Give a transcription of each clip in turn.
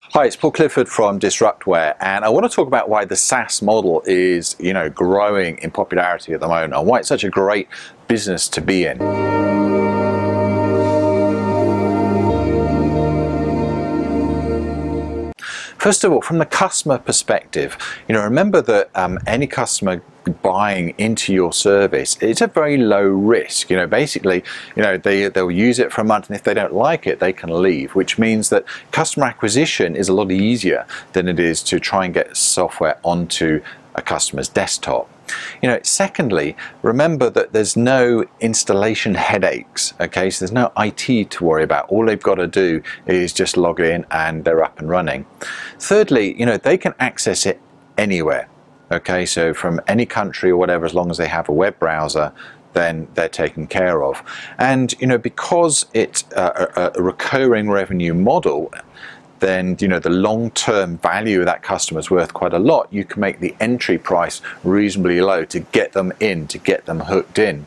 Hi, it's Paul Clifford from Disruptware, and I want to talk about why the SaaS model is, growing in popularity at the moment and why it's such a great business to be in. First of all, from the customer perspective, remember that any customer buying into your service, it's a very low risk. Basically, they'll use it for a month, and if they don't like it, they can leave, which means that customer acquisition is a lot easier than it is to try and get software onto a customer's desktop. Secondly, remember that there's no installation headaches, okay? So there's no IT to worry about. All they've got to do is just log in and they're up and running. Thirdly, they can access it anywhere, okay? So from any country or whatever, as long as they have a web browser, then they're taken care of. And, because it's a recurring revenue model, then the long-term value of that customer is worth quite a lot. You can make the entry price reasonably low to get them in, to get them hooked in.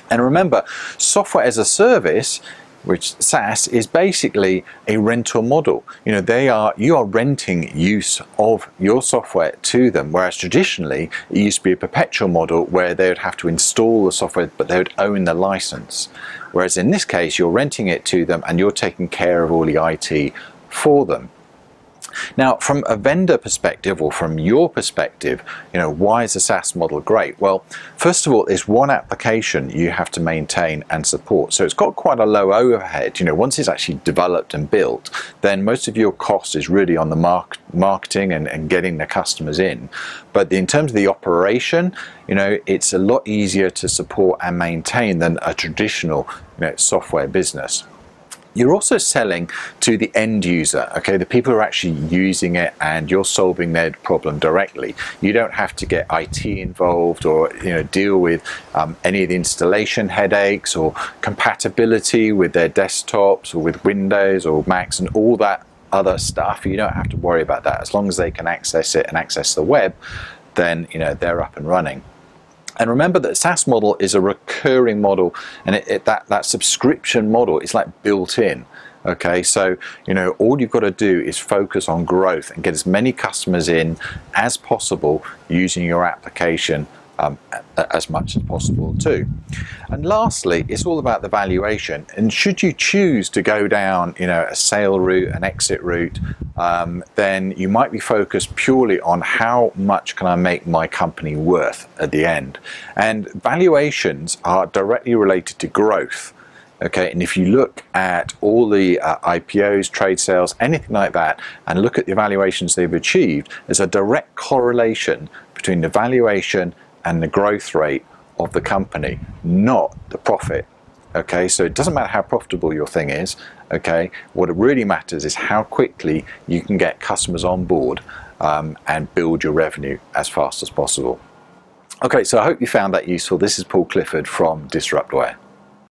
And remember, software as a service, which SaaS, is basically a rental model. You are renting use of your software to them, whereas traditionally it used to be a perpetual model where they would have to install the software, but they would own the license. Whereas in this case, you're renting it to them and you're taking care of all the IT for them. Now, from a vendor perspective, or from your perspective, why is the SaaS model great? Well, first of all, it's one application you have to maintain and support. So it's got quite a low overhead. Once it's actually developed and built, then most of your cost is really on the marketing and getting the customers in. But in terms of the operation, it's a lot easier to support and maintain than a traditional software business. You're also selling to the end user, okay, the people who are actually using it, and you're solving their problem directly. You don't have to get IT involved or deal with any of the installation headaches or compatibility with their desktops or with Windows or Macs and all that other stuff. You don't have to worry about that. As long as they can access it and access the web, then they're up and running. And remember that SaaS model is a recurring model, and that subscription model is like built in. Okay, so all you've got to do is focus on growth and get as many customers in as possible using your application as much as possible too. And lastly, it's all about the valuation. And should you choose to go down a sale route, an exit route, then you might be focused purely on how much can I make my company worth at the end. And valuations are directly related to growth. Okay, and if you look at all the IPOs, trade sales, anything like that, and look at the valuations they've achieved, there's a direct correlation between the valuation and the growth rate of the company, not the profit. Okay, so it doesn't matter how profitable your thing is. Okay, what it really matters is how quickly you can get customers on board and build your revenue as fast as possible. Okay, so I hope you found that useful. This is Paul Clifford from Disruptware.